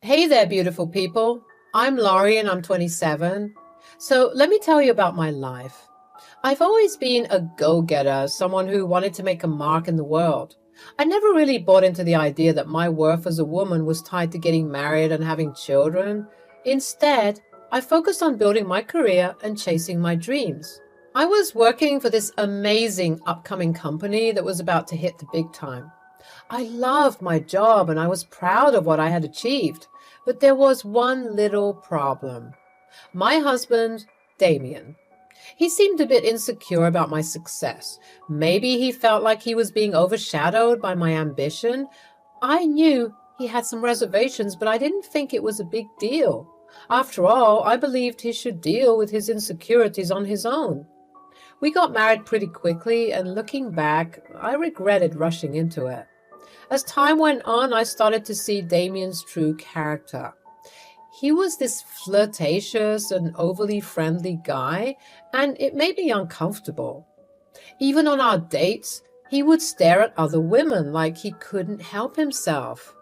Hey there, beautiful people. I'm Laurie and I'm 27. So let me tell you about my life. I've always been a go-getter, someone who wanted to make a mark in the world. I never really bought into the idea that my worth as a woman was tied to getting married and having children. Instead, I focused on building my career and chasing my dreams. I was working for this amazing upcoming company that was about to hit the big time. I loved my job and I was proud of what I had achieved. But there was one little problem. My husband, Damien. He seemed a bit insecure about my success. Maybe he felt like he was being overshadowed by my ambition. I knew he had some reservations, but I didn't think it was a big deal. After all, I believed he should deal with his insecurities on his own. We got married pretty quickly, and looking back, I regretted rushing into it. As time went on, I started to see Damien's true character. He was this flirtatious and overly friendly guy, and it made me uncomfortable. Even on our dates, he would stare at other women like he couldn't help himself.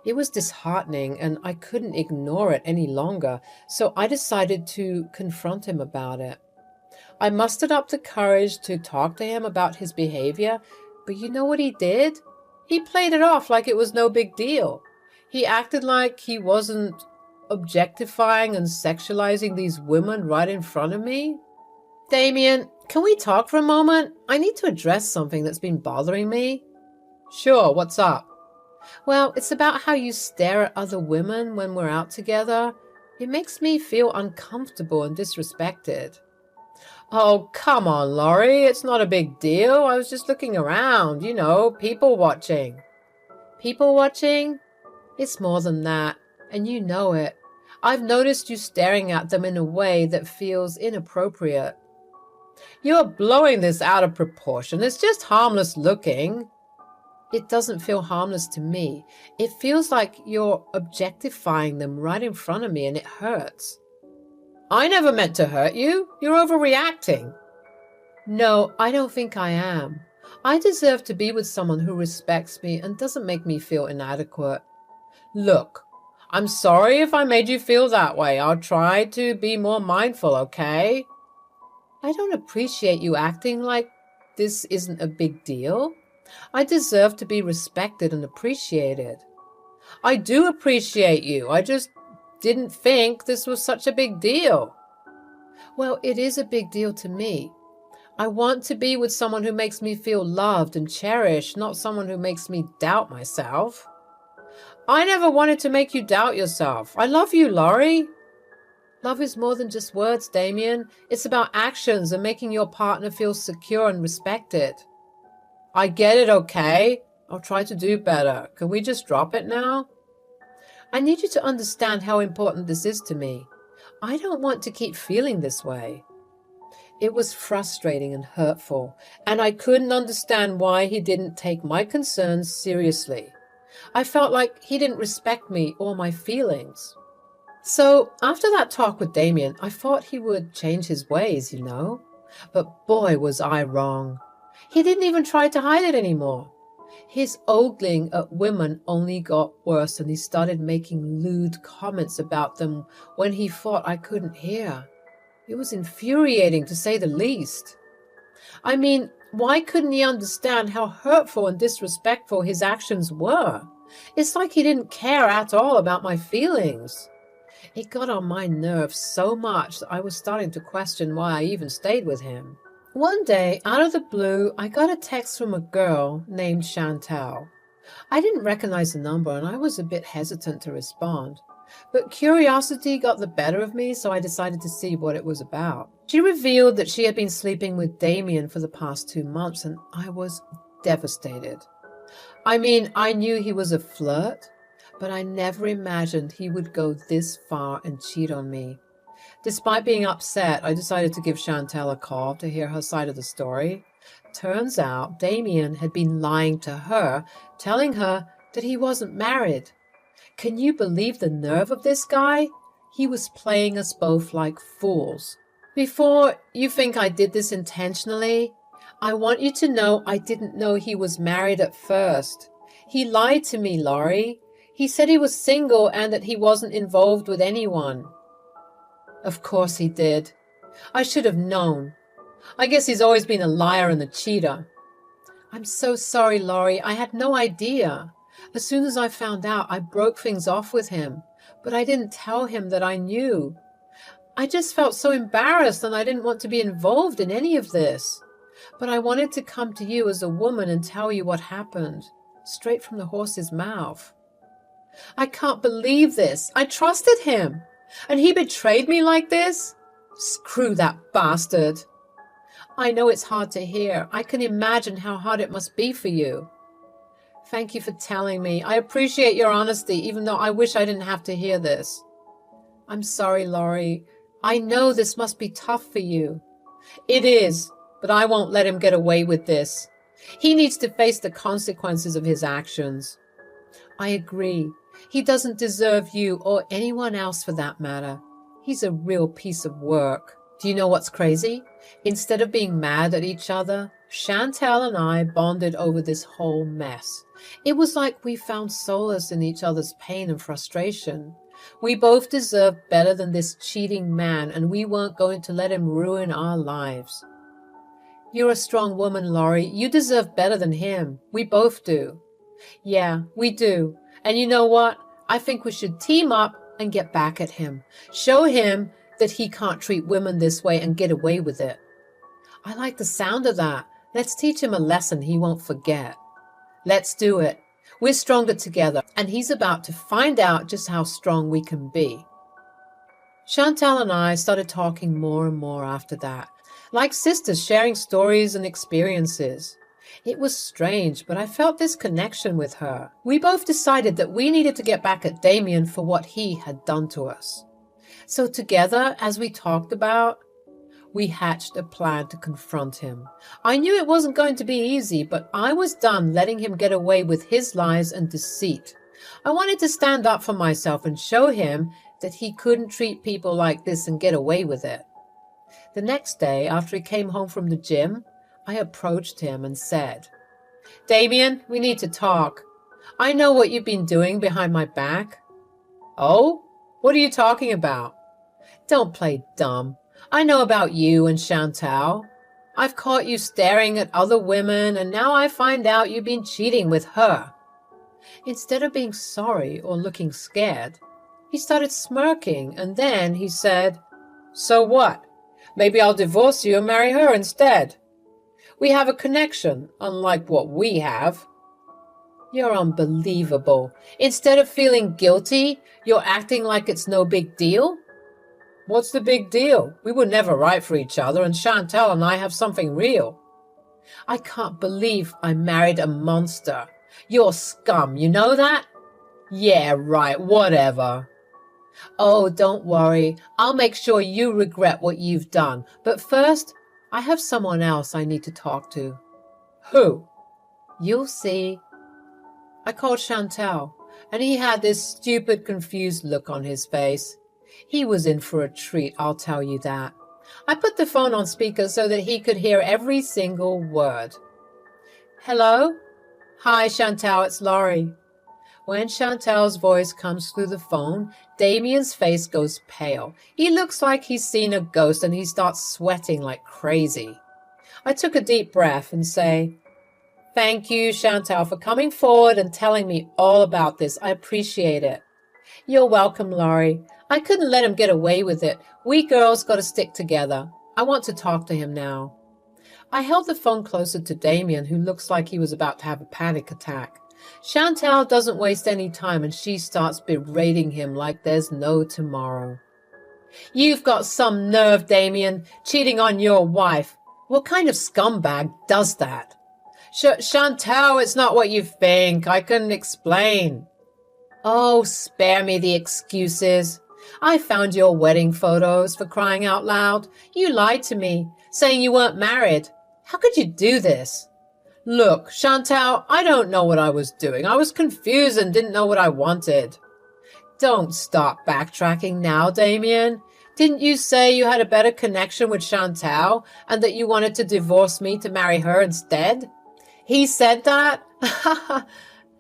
It was disheartening, and I couldn't ignore it any longer, so I decided to confront him about it. I mustered up the courage to talk to him about his behavior, but you know what he did? He played it off like it was no big deal. He acted like he wasn't objectifying and sexualizing these women right in front of me. Damien, can we talk for a moment? I need to address something that's been bothering me. Sure, what's up? Well, it's about how you stare at other women when we're out together. It makes me feel uncomfortable and disrespected. Oh, come on, Laurie. It's not a big deal. I was just looking around, people watching. People watching? It's more than that, and you know it. I've noticed you staring at them in a way that feels inappropriate. You're blowing this out of proportion. It's just harmless looking. It doesn't feel harmless to me. It feels like you're objectifying them right in front of me, and it hurts. I never meant to hurt you. You're overreacting. No, I don't think I am. I deserve to be with someone who respects me and doesn't make me feel inadequate. Look, I'm sorry if I made you feel that way. I'll try to be more mindful, okay? I don't appreciate you acting like this isn't a big deal. I deserve to be respected and appreciated. I do appreciate you. I just didn't think this was such a big deal. Well, it is a big deal to me. I want to be with someone who makes me feel loved and cherished, not someone who makes me doubt myself. I never wanted to make you doubt yourself. I love you, Laurie. Love is more than just words, Damien. It's about actions and making your partner feel secure and respected. I get it, okay? I'll try to do better. Can we just drop it now? I need you to understand how important this is to me. I don't want to keep feeling this way. It was frustrating and hurtful, and I couldn't understand why he didn't take my concerns seriously. I felt like he didn't respect me or my feelings. So after that talk with Damien, I thought he would change his ways, But boy, was I wrong. He didn't even try to hide it anymore. His ogling at women only got worse, and he started making lewd comments about them when he thought I couldn't hear. It was infuriating, to say the least. I mean, why couldn't he understand how hurtful and disrespectful his actions were? It's like he didn't care at all about my feelings. It got on my nerves so much that I was starting to question why I even stayed with him. One day, out of the blue, I got a text from a girl named Chantal. I didn't recognize the number and I was a bit hesitant to respond. But curiosity got the better of me, so I decided to see what it was about. She revealed that she had been sleeping with Damien for the past 2 months, and I was devastated. I mean, I knew he was a flirt, but I never imagined he would go this far and cheat on me. Despite being upset, I decided to give Chantal a call to hear her side of the story. Turns out Damien had been lying to her, telling her that he wasn't married. Can you believe the nerve of this guy? He was playing us both like fools. Before you think I did this intentionally, I want you to know I didn't know he was married at first. He lied to me, Laurie. He said he was single and that he wasn't involved with anyone. Of course he did. I should have known. I guess he's always been a liar and a cheater. I'm so sorry, Laurie. I had no idea. As soon as I found out, I broke things off with him, but I didn't tell him that I knew. I just felt so embarrassed and I didn't want to be involved in any of this. But I wanted to come to you as a woman and tell you what happened, straight from the horse's mouth. I can't believe this. I trusted him, and he betrayed me like this? Screw that bastard. I know it's hard to hear. I can imagine how hard it must be for you. Thank you for telling me. I appreciate your honesty, even though I wish I didn't have to hear this. I'm sorry, Laurie. I know this must be tough for you. It is, but I won't let him get away with this. He needs to face the consequences of his actions. I agree. He doesn't deserve you or anyone else for that matter. He's a real piece of work. Do you know what's crazy? Instead of being mad at each other, Chantel and I bonded over this whole mess. It was like we found solace in each other's pain and frustration. We both deserved better than this cheating man, and we weren't going to let him ruin our lives. You're a strong woman, Laurie. You deserve better than him. We both do. Yeah, we do. And you know what? I think we should team up and get back at him. Show him that he can't treat women this way and get away with it. I like the sound of that. Let's teach him a lesson he won't forget. Let's do it. We're stronger together, and he's about to find out just how strong we can be. Chantal and I started talking more and more after that, like sisters sharing stories and experiences. It was strange, but I felt this connection with her. We both decided that we needed to get back at Damien for what he had done to us. So together, as we talked about, we hatched a plan to confront him. I knew it wasn't going to be easy, but I was done letting him get away with his lies and deceit. I wanted to stand up for myself and show him that he couldn't treat people like this and get away with it. The next day, after he came home from the gym, I approached him and said, Damien, we need to talk. I know what you've been doing behind my back. Oh? What are you talking about? Don't play dumb. I know about you and Chantal. I've caught you staring at other women, and now I find out you've been cheating with her. Instead of being sorry or looking scared, he started smirking, and then he said, So what? Maybe I'll divorce you and marry her instead. We have a connection, unlike what we have. You're unbelievable. Instead of feeling guilty, you're acting like it's no big deal? What's the big deal? We were never right for each other, and Chantal and I have something real. I can't believe I married a monster. You're scum, you know that? Yeah, right, whatever. Oh, don't worry. I'll make sure you regret what you've done. But first, I have someone else I need to talk to. Who? You'll see. I called Chantal, and he had this stupid, confused look on his face. He was in for a treat, I'll tell you that. I put the phone on speaker so that he could hear every single word. Hello? Hi, Chantal, it's Laurie. When Chantal's voice comes through the phone, Damien's face goes pale. He looks like he's seen a ghost, and he starts sweating like crazy. I took a deep breath and say, Thank you, Chantal, for coming forward and telling me all about this. I appreciate it. You're welcome, Laurie. I couldn't let him get away with it. We girls got to stick together. I want to talk to him now. I held the phone closer to Damien, who looks like he was about to have a panic attack. Chantal doesn't waste any time, and she starts berating him like there's no tomorrow. You've got some nerve, Damien, cheating on your wife. What kind of scumbag does that? Chantal, it's not what you think. I couldn't explain. Oh, spare me the excuses. I found your wedding photos, for crying out loud. You lied to me, saying you weren't married. How could you do this? Look, Chantal, I don't know what I was doing. I was confused and didn't know what I wanted. Don't start backtracking now, Damien. Didn't you say you had a better connection with Chantal and that you wanted to divorce me to marry her instead? He said that?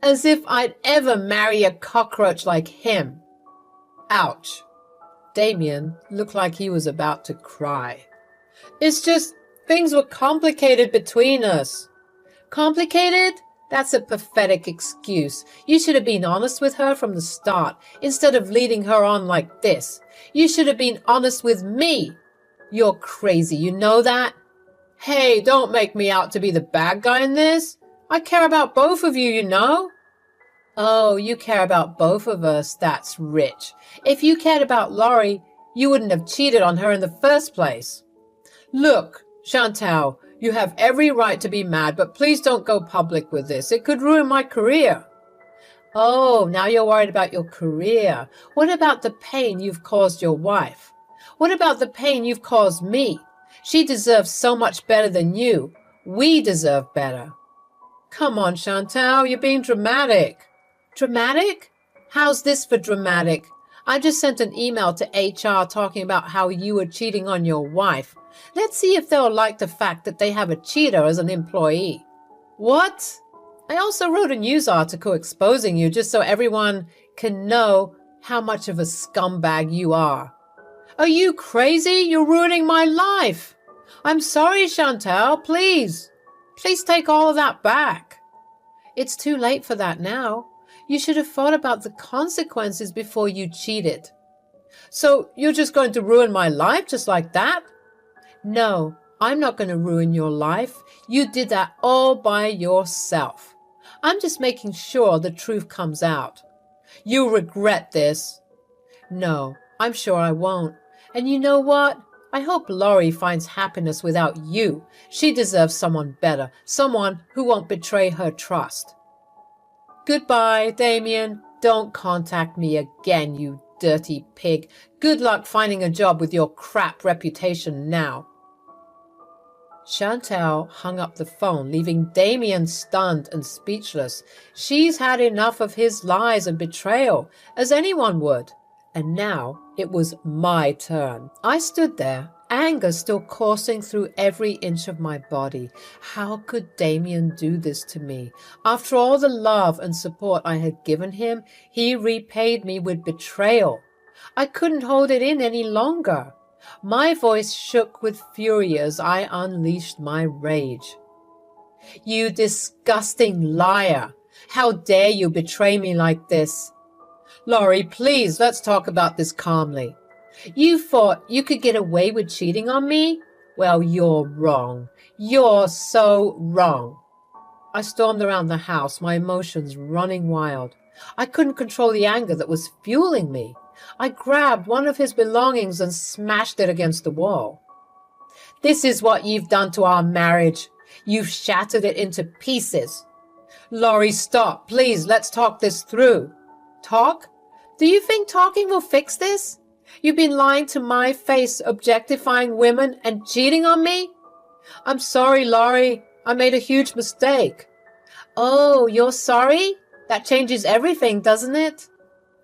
As if I'd ever marry a cockroach like him. Ouch. Damien looked like he was about to cry. It's just things were complicated between us. Complicated? That's a pathetic excuse. You should have been honest with her from the start, instead of leading her on like this. You should have been honest with me. You're crazy, you know that? Hey, don't make me out to be the bad guy in this. I care about both of you, you know? Oh, you care about both of us. That's rich. If you cared about Laurie, you wouldn't have cheated on her in the first place. Look, Chantal, you have every right to be mad, but please don't go public with this. It could ruin my career. Oh, now you're worried about your career. What about the pain you've caused your wife? What about the pain you've caused me? She deserves so much better than you. We deserve better. Come on, Chantal, you're being dramatic. Dramatic? How's this for dramatic? I just sent an email to HR talking about how you were cheating on your wife. Let's see if they'll like the fact that they have a cheater as an employee. What? I also wrote a news article exposing you just so everyone can know how much of a scumbag you are. Are you crazy? You're ruining my life. I'm sorry, Chantal, please. Please take all of that back. It's too late for that now. You should have thought about the consequences before you cheated. So you're just going to ruin my life just like that? No, I'm not going to ruin your life. You did that all by yourself. I'm just making sure the truth comes out. You'll regret this. No, I'm sure I won't. And you know what? I hope Laurie finds happiness without you. She deserves someone better, someone who won't betray her trust. Goodbye, Damien. Don't contact me again, you dirty pig. Good luck finding a job with your crap reputation now. Chantal hung up the phone, leaving Damien stunned and speechless. She's had enough of his lies and betrayal, as anyone would. And now it was my turn. I stood there, anger still coursing through every inch of my body. How could Damien do this to me? After all the love and support I had given him, he repaid me with betrayal. I couldn't hold it in any longer. My voice shook with fury as I unleashed my rage. You disgusting liar! How dare you betray me like this? Laurie, please, let's talk about this calmly. You thought you could get away with cheating on me? Well, you're wrong. You're so wrong. I stormed around the house, my emotions running wild. I couldn't control the anger that was fueling me. I grabbed one of his belongings and smashed it against the wall. This is what you've done to our marriage. You've shattered it into pieces. Laurie, stop. Please, let's talk this through. Talk? Do you think talking will fix this? You've been lying to my face, objectifying women and cheating on me? I'm sorry, Laurie. I made a huge mistake. Oh, you're sorry? That changes everything, doesn't it?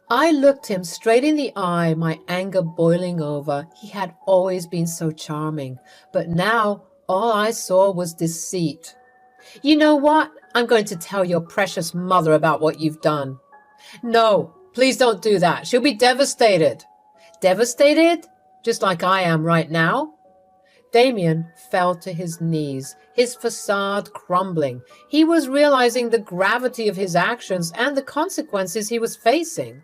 I looked him straight in the eye, my anger boiling over. He had always been so charming, but now all I saw was deceit. You know what? I'm going to tell your precious mother about what you've done. No, please don't do that. She'll be devastated. Devastated? Just like I am right now? Damien fell to his knees, his facade crumbling. He was realizing the gravity of his actions and the consequences he was facing.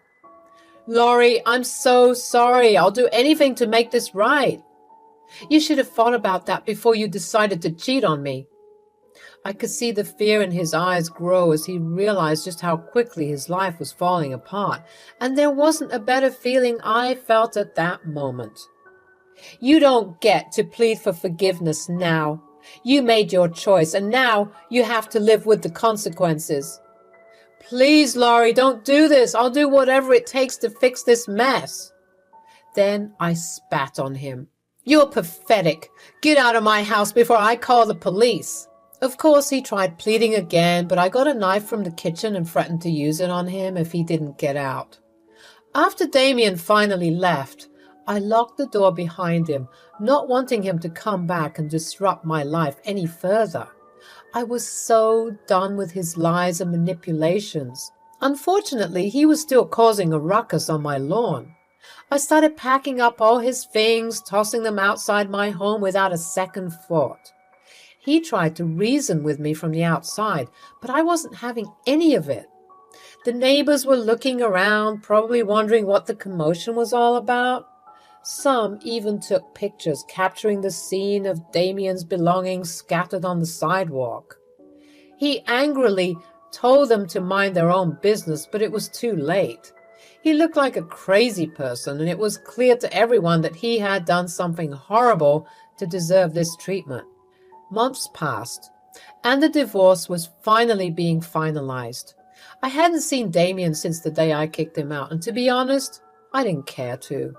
Laurie, I'm so sorry. I'll do anything to make this right. You should have thought about that before you decided to cheat on me. I could see the fear in his eyes grow as he realized just how quickly his life was falling apart, and there wasn't a better feeling I felt at that moment. You don't get to plead for forgiveness now. You made your choice, and now you have to live with the consequences. Please, Laurie, don't do this. I'll do whatever it takes to fix this mess. Then I spat on him. You're pathetic. Get out of my house before I call the police. Of course, he tried pleading again, but I got a knife from the kitchen and threatened to use it on him if he didn't get out. After Damien finally left, I locked the door behind him, not wanting him to come back and disrupt my life any further. I was so done with his lies and manipulations. Unfortunately, he was still causing a ruckus on my lawn. I started packing up all his things, tossing them outside my home without a second thought. He tried to reason with me from the outside, but I wasn't having any of it. The neighbors were looking around, probably wondering what the commotion was all about. Some even took pictures capturing the scene of Damien's belongings scattered on the sidewalk. He angrily told them to mind their own business, but it was too late. He looked like a crazy person, and it was clear to everyone that he had done something horrible to deserve this treatment. Months passed, and the divorce was finally being finalized. I hadn't seen Damien since the day I kicked him out, and to be honest, I didn't care to.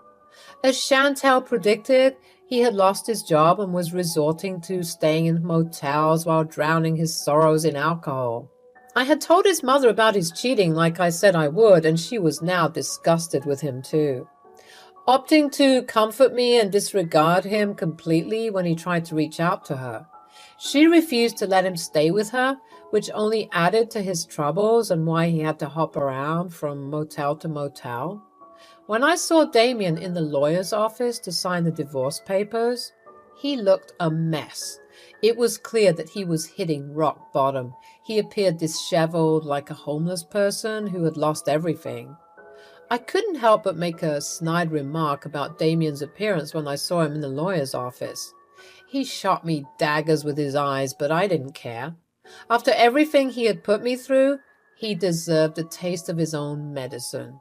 As Chantel predicted, he had lost his job and was resorting to staying in motels while drowning his sorrows in alcohol. I had told his mother about his cheating like I said I would, and she was now disgusted with him too. Opting to comfort me and disregard him completely when he tried to reach out to her. She refused to let him stay with her, which only added to his troubles and why he had to hop around from motel to motel. When I saw Damien in the lawyer's office to sign the divorce papers, he looked a mess. It was clear that he was hitting rock bottom. He appeared disheveled like a homeless person who had lost everything. I couldn't help but make a snide remark about Damien's appearance when I saw him in the lawyer's office. He shot me daggers with his eyes, but I didn't care. After everything he had put me through, he deserved a taste of his own medicine.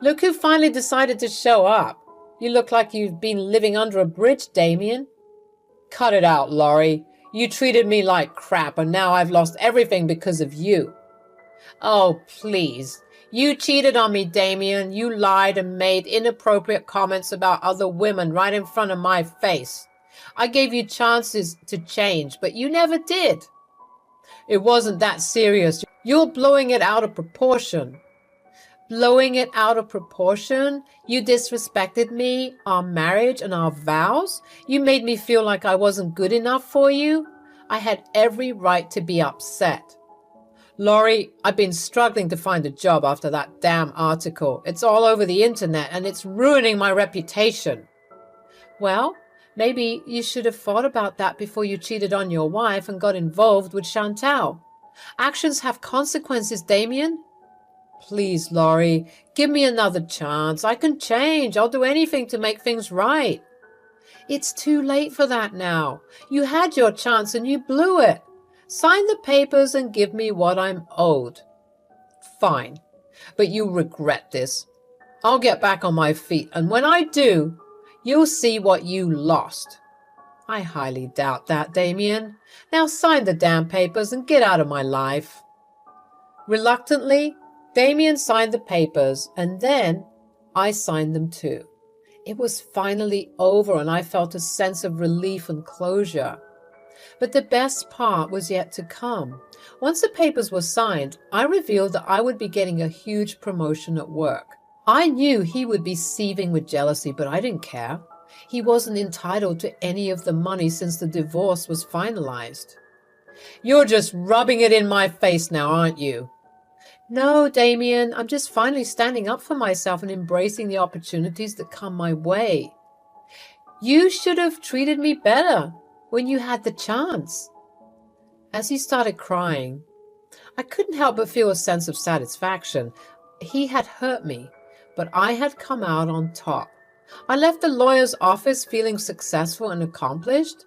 Look who finally decided to show up. You look like you've been living under a bridge, Damien. Cut it out, Laurie. You treated me like crap, and now I've lost everything because of you. Oh, please. You cheated on me, Damien. You lied and made inappropriate comments about other women right in front of my face. I gave you chances to change, but you never did. It wasn't that serious. You're blowing it out of proportion. Blowing it out of proportion? You disrespected me, our marriage, and our vows? You made me feel like I wasn't good enough for you? I had every right to be upset. Laurie, I've been struggling to find a job after that damn article. It's all over the internet, and it's ruining my reputation. Well, maybe you should have thought about that before you cheated on your wife and got involved with Chantal. Actions have consequences, Damien. Please, Laurie, give me another chance. I can change. I'll do anything to make things right. It's too late for that now. You had your chance and you blew it. Sign the papers and give me what I'm owed. Fine, but you'll regret this. I'll get back on my feet, and when I do, you'll see what you lost. I highly doubt that, Damien. Now sign the damn papers and get out of my life. Reluctantly, Damien signed the papers, and then I signed them too. It was finally over, and I felt a sense of relief and closure. But the best part was yet to come. Once the papers were signed, I revealed that I would be getting a huge promotion at work. I knew he would be seething with jealousy, but I didn't care. He wasn't entitled to any of the money since the divorce was finalized. You're just rubbing it in my face now, aren't you? No, Damien, I'm just finally standing up for myself and embracing the opportunities that come my way. You should have treated me better when you had the chance. As he started crying, I couldn't help but feel a sense of satisfaction. He had hurt me, but I had come out on top. I left the lawyer's office feeling successful and accomplished.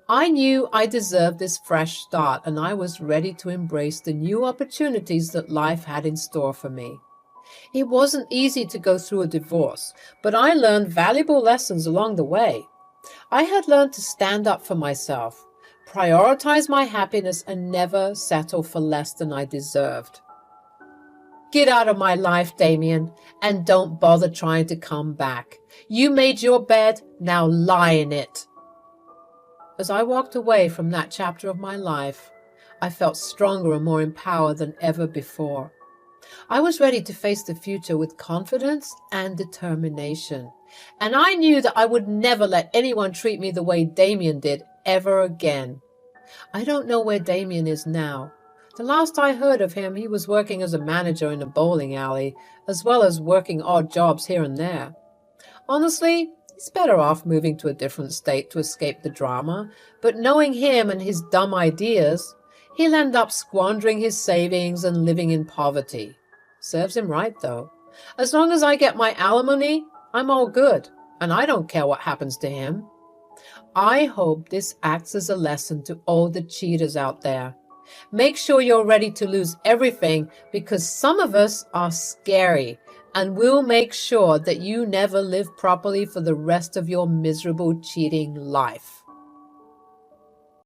I knew I deserved this fresh start, and I was ready to embrace the new opportunities that life had in store for me. It wasn't easy to go through a divorce, but I learned valuable lessons along the way. I had learned to stand up for myself, prioritize my happiness, and never settle for less than I deserved. Get out of my life, Damien, and don't bother trying to come back. You made your bed, now lie in it. As I walked away from that chapter of my life, I felt stronger and more empowered than ever before. I was ready to face the future with confidence and determination, and I knew that I would never let anyone treat me the way Damien did ever again. I don't know where Damien is now. The last I heard of him, he was working as a manager in a bowling alley, as well as working odd jobs here and there. Honestly, he's better off moving to a different state to escape the drama, but knowing him and his dumb ideas, he'll end up squandering his savings and living in poverty. Serves him right, though. As long as I get my alimony, I'm all good, and I don't care what happens to him. I hope this acts as a lesson to all the cheaters out there. Make sure you're ready to lose everything, because some of us are scary, and we'll make sure that you never live properly for the rest of your miserable cheating life.